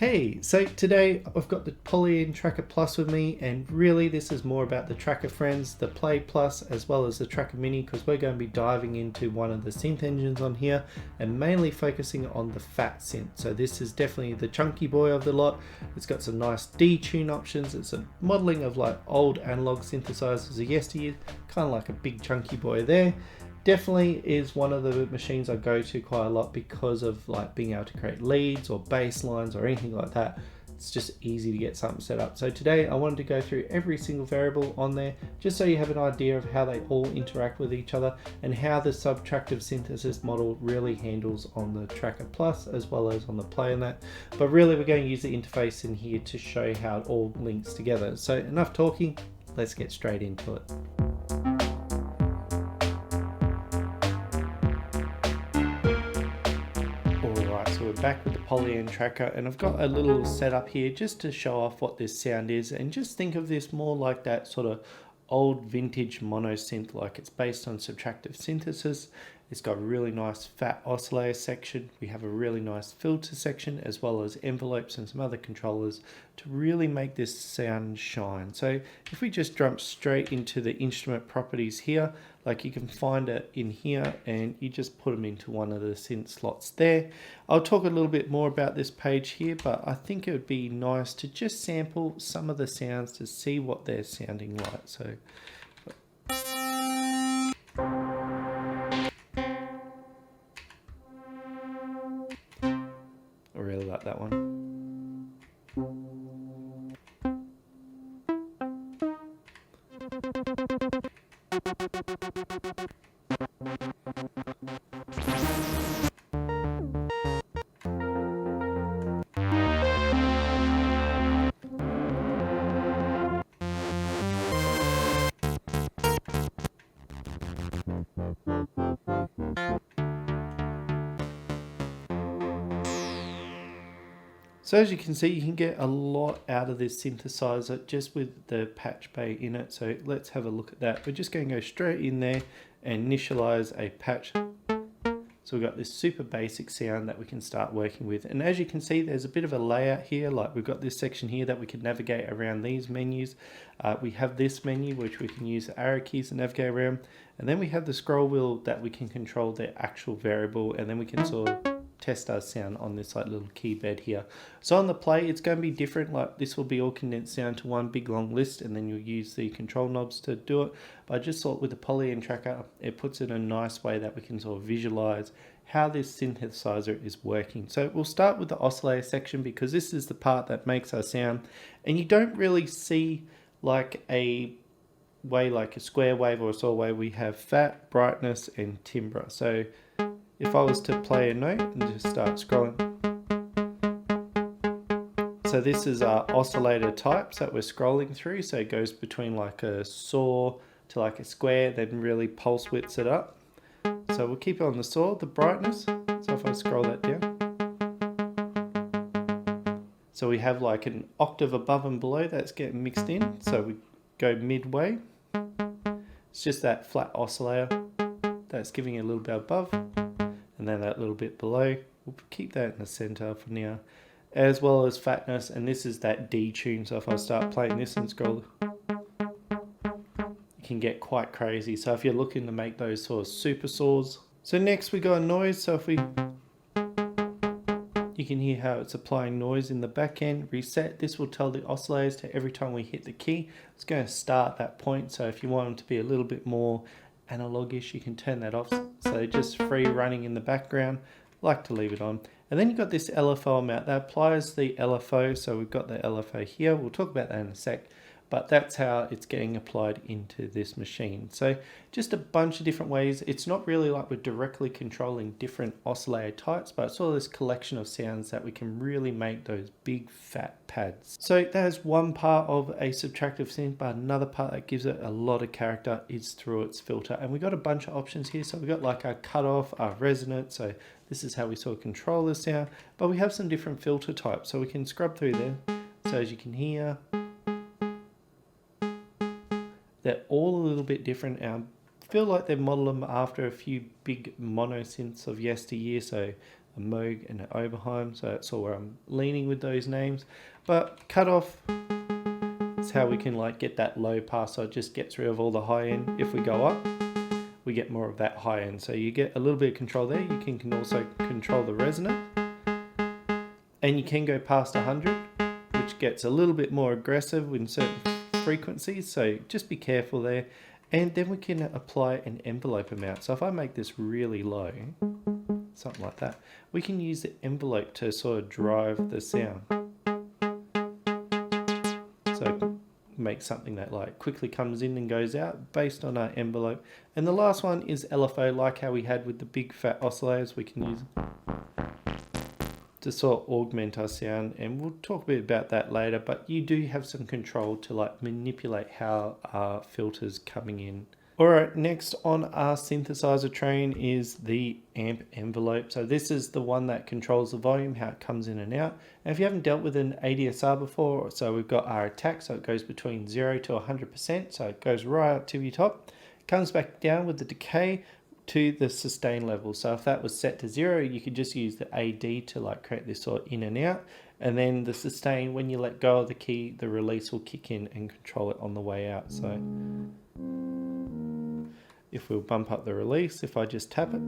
Hey, so today I've got the Poly-In Tracker Plus with me, and really this is more about the Tracker Friends, the Play Plus, as well as the Tracker Mini, because we're going to be diving into one of the synth engines on here and mainly focusing on the fat synth. So this is definitely the chunky boy of the lot. It's got some nice detune options. It's a modeling of like old analog synthesizers of yesteryear, kind of like a big chunky boy there. Definitely is one of the machines I go to quite a lot because of like being able to create leads or bass lines or anything like that. It's just easy to get something set up. So today I wanted to go through every single variable on there just so you have an idea of how they all interact with each other and how the subtractive synthesis model really handles on the Tracker Plus as well as on the Play and that. But really we're going to use the interface in here to show how it all links together. So enough talking, let's get straight into it. So we're back with the Poly-In Tracker, and I've got a little setup here just to show off what this sound is, and just think of this more like that sort of old vintage mono synth, like it's based on subtractive synthesis. It's got a really nice fat oscillator section. We have a really nice filter section as well as envelopes and some other controllers to really make this sound shine. So if we just jump straight into the instrument properties here, like you can find it in here and you just put them into one of the synth slots there. I'll talk a little bit more about this page here, but I think it would be nice to just sample some of the sounds to see what they're sounding like. So I really like that one. So as you can see, you can get a lot out of this synthesizer just with the patch bay in it. So let's have a look at that. We're just going to go straight in there and initialize a patch. So we've got this super basic sound that we can start working with. And as you can see, there's a bit of a layout here. Like we've got this section here that we can navigate around these menus. We have this menu, which we can use the arrow keys to navigate around. And then we have the scroll wheel that we can control the actual variable. And then we can sort of test our sound on this like little key bed here. So on the Play, it's going to be different. Like this will be all condensed down to one big long list, and then you'll use the control knobs to do it. But I just thought with the Poly-In Tracker, it puts it in a nice way that we can sort of visualize how this synthesizer is working. So we'll start with the oscillator section because this is the part that makes our sound, and you don't really see like a way like a square wave or a saw wave. We have fat, brightness, and timbre. So if I was to play a note and just start scrolling. So this is our oscillator types that we're scrolling through. So it goes between like a saw to like a square, then really pulse widths it up. So we'll keep it on the saw, the brightness. So if I scroll that down. So we have like an octave above and below that's getting mixed in. So we go midway. It's just that flat oscillator that's giving it a little bit above. And then that little bit below, we'll keep that in the center for now, as well as fatness. And this is that detune. So if I start playing this and scroll, it can get quite crazy. So if you're looking to make those sort of super saws. So next we got noise. So if you can hear how it's applying noise in the back end. Reset. This will tell the oscillators to every time we hit the key, it's going to start that point. So if you want them to be a little bit more analogish, you can turn that off, so just free running in the background. Like to leave it on. And then you've got this LFO amount that applies the LFO. So we've got the LFO here, we'll talk about that in a sec, but that's how it's getting applied into this machine. So just a bunch of different ways. It's not really like we're directly controlling different oscillator types, but it's all this collection of sounds that we can really make those big fat pads. So there's one part of a subtractive synth, but another part that gives it a lot of character is through its filter. And we got a bunch of options here. So we got like our cutoff, our resonant. So this is how we sort of control the sound, but we have some different filter types. So we can scrub through there. So as you can hear, they're all a little bit different. I feel like they've modeled them after a few big mono synths of yesteryear. So a Moog and an Oberheim. So that's all where I'm leaning with those names. But cutoff is how we can like get that low pass, so it just gets rid of all the high end. If we go up, we get more of that high end. So you get a little bit of control there. You can also control the resonance. And you can go past 100, which gets a little bit more aggressive in certain frequencies. So just be careful there. And then we can apply an envelope amount. So if I make this really low, something like that, we can use the envelope to sort of drive the sound. So make something that like quickly comes in and goes out based on our envelope. And the last one is LFO, like how we had with the big fat oscillators. We can use to sort of augment our sound, and we'll talk a bit about that later, but you do have some control to like manipulate how our filters coming in. Alright, next on our synthesizer train is the amp envelope. So this is the one that controls the volume, how it comes in and out. And if you haven't dealt with an ADSR before, so we've got our attack, so it goes between 0 to 100%, so it goes right up to your top, comes back down with the decay to the sustain level. So if that was set to 0, you could just use the AD to like create this sort of in and out, and then the sustain, when you let go of the key, the release will kick in and control it on the way out. So if we'll bump up the release, if I just tap it,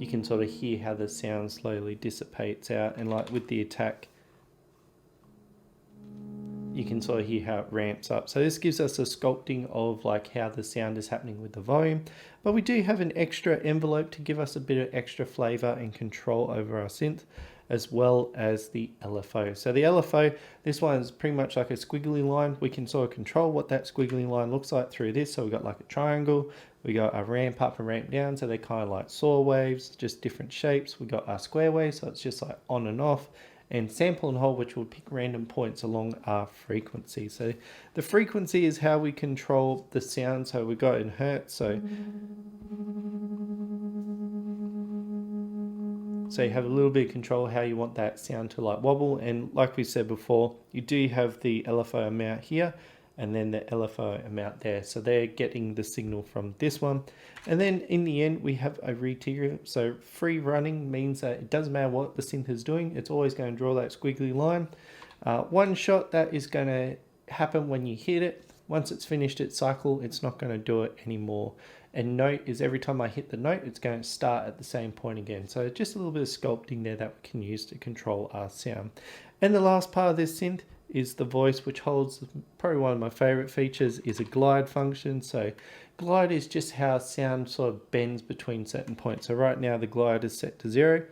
you can sort of hear how the sound slowly dissipates out, and like with the attack, you can sort of hear how it ramps up. So this gives us a sculpting of like how the sound is happening with the volume. But we do have an extra envelope to give us a bit of extra flavor and control over our synth, as well as the LFO. So the LFO, this one is pretty much like a squiggly line. We can sort of control what that squiggly line looks like through this. So we've got like a triangle, we got a ramp up and ramp down. So they're kind of like saw waves, just different shapes. We got our square wave, so it's just like on and off, and sample and hold, which will pick random points along our frequency. So the frequency is how we control the sound. So we've got in hertz. So you have a little bit of control how you want that sound to like wobble. And like we said before, you do have the LFO amount here and then the LFO amount there. So they're getting the signal from this one. And then in the end, we have a retrigger. So free running means that it doesn't matter what the synth is doing, it's always going to draw that squiggly line. One shot, that is going to happen when you hit it. Once it's finished its cycle, it's not going to do it anymore. And note is every time I hit the note, it's going to start at the same point again. So just a little bit of sculpting there that we can use to control our sound. And the last part of this synth is the voice, which holds probably one of my favorite features, is a glide function. So glide is just how sound sort of bends between certain points. So right now the glide is set to 0.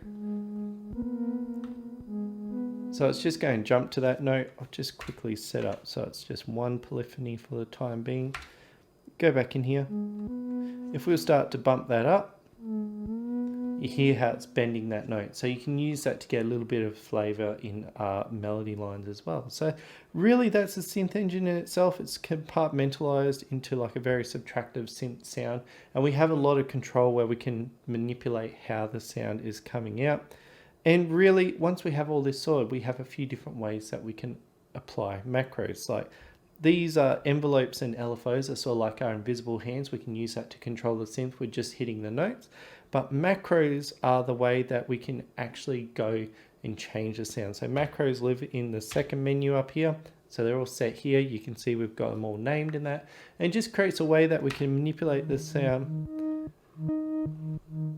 So it's just going to jump to that note. I'll just quickly set up so it's just one polyphony for the time being. Go back in here. If we'll start to bump that up, you hear how it's bending that note. So you can use that to get a little bit of flavor in melody lines as well. So really that's the synth engine in itself. It's compartmentalized into like a very subtractive synth sound. And we have a lot of control where we can manipulate how the sound is coming out. And really, once we have all this sorted, we have a few different ways that we can apply macros. Like these envelopes and LFOs are sort of like our invisible hands. We can use that to control the synth with just hitting the notes. But macros are the way that we can actually go and change the sound. So macros live in the second menu up here. So they're all set here. You can see we've got them all named in that. And it just creates a way that we can manipulate the sound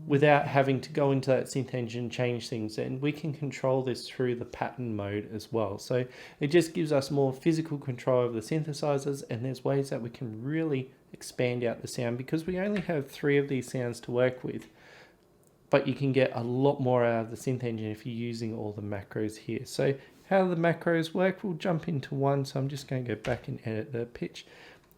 without having to go into that synth engine and change things. And we can control this through the pattern mode as well. So it just gives us more physical control over the synthesizers, and there's ways that we can really expand out the sound because we only have 3 of these sounds to work with. But you can get a lot more out of the synth engine if you're using all the macros here. So how the macros work, we'll jump into one. So I'm just going to go back and edit the pitch.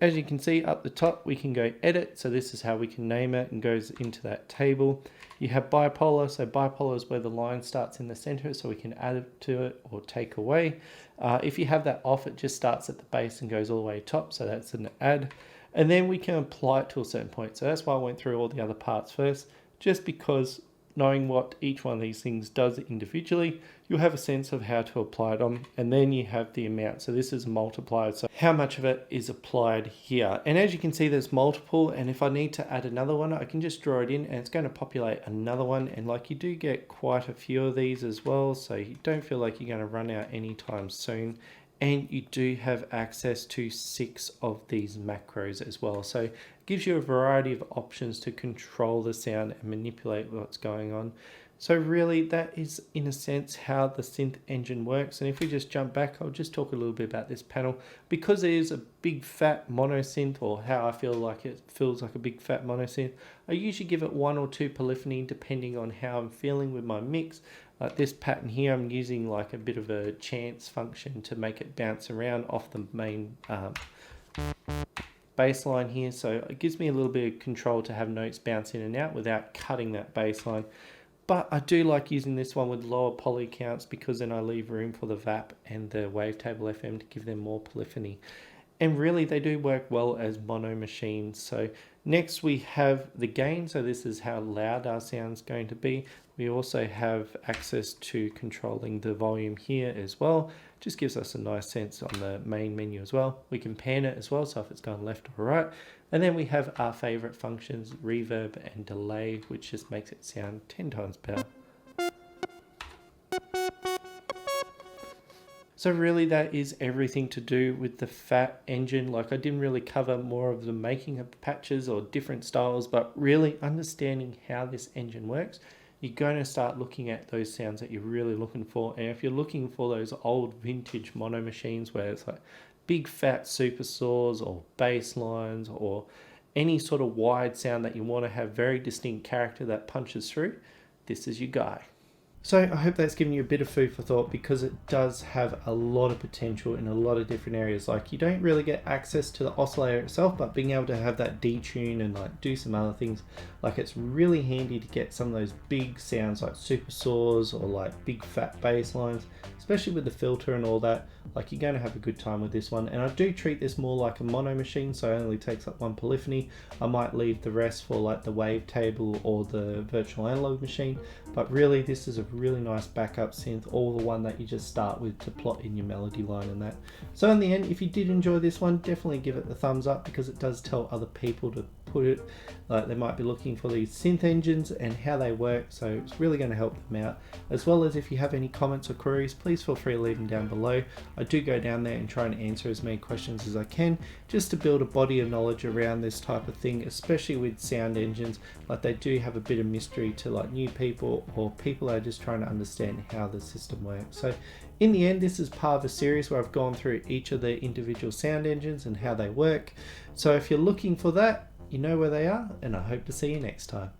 As you can see up the top, we can go edit. So this is how we can name it and goes into that table. You have bipolar. So bipolar is where the line starts in the center, so we can add it to it or take away. If you have that off, it just starts at the base and goes all the way top. So that's an add. And then we can apply it to a certain point. So that's why I went through all the other parts first, just because knowing what each one of these things does individually, you'll have a sense of how to apply them, and then you have the amount. So this is multiplied, so how much of it is applied here. And as you can see, there's multiple, and if I need to add another one, I can just draw it in and it's going to populate another one. And like, you do get quite a few of these as well, so you don't feel like you're going to run out anytime soon. And you do have access to 6 of these macros as well. So it gives you a variety of options to control the sound and manipulate what's going on. So really that is in a sense how the synth engine works. And if we just jump back, I'll just talk a little bit about this panel. Because it is a big fat mono synth, or how I feel like it feels like a big fat mono synth, I usually give it 1 or 2 polyphony depending on how I'm feeling with my mix. Like this pattern here, I'm using like a bit of a chance function to make it bounce around off the main bass line here. So it gives me a little bit of control to have notes bounce in and out without cutting that bass line. But I do like using this one with lower poly counts, because then I leave room for the VAP and the Wavetable FM to give them more polyphony. And really they do work well as mono machines. So next we have the gain. So this is how loud our sound's going to be. We also have access to controlling the volume here as well. Just gives us a nice sense on the main menu as well. We can pan it as well, so if it's going left or right. And then we have our favorite functions, reverb and delay, which just makes it sound 10 times better. So really that is everything to do with the FAT engine. Like, I didn't really cover more of the making of patches or different styles, but really understanding how this engine works, you're going to start looking at those sounds that you're really looking for. And if you're looking for those old vintage mono machines where it's like big fat super saws or bass lines or any sort of wide sound that you want to have very distinct character that punches through, this is your guy. So I hope that's given you a bit of food for thought, because it does have a lot of potential in a lot of different areas. Like, you don't really get access to the oscillator itself, but being able to have that detune and like do some other things, like it's really handy to get some of those big sounds like super saws or like big fat bass lines, especially with the filter and all that. Like, you're going to have a good time with this one. And I do treat this more like a mono machine, so it only takes up 1 polyphony. I might leave the rest for like the Wavetable or the virtual analog machine, but really this is a really nice backup synth, or the one that you just start with to plot in your melody line and that. So in the end, if you did enjoy this one, definitely give it the thumbs up, because it does tell other people to put it, like they might be looking for these synth engines and how they work, so it's really going to help them out. As well as, if you have any comments or queries, please feel free to leave them down below. I do go down there and try and answer as many questions as I can, just to build a body of knowledge around this type of thing, especially with sound engines. Like, they do have a bit of mystery to like new people or people that are just trying to understand how the system works. So in the end, this is part of a series where I've gone through each of the individual sound engines and how they work. So if you're looking for that, you know where they are, and I hope to see you next time.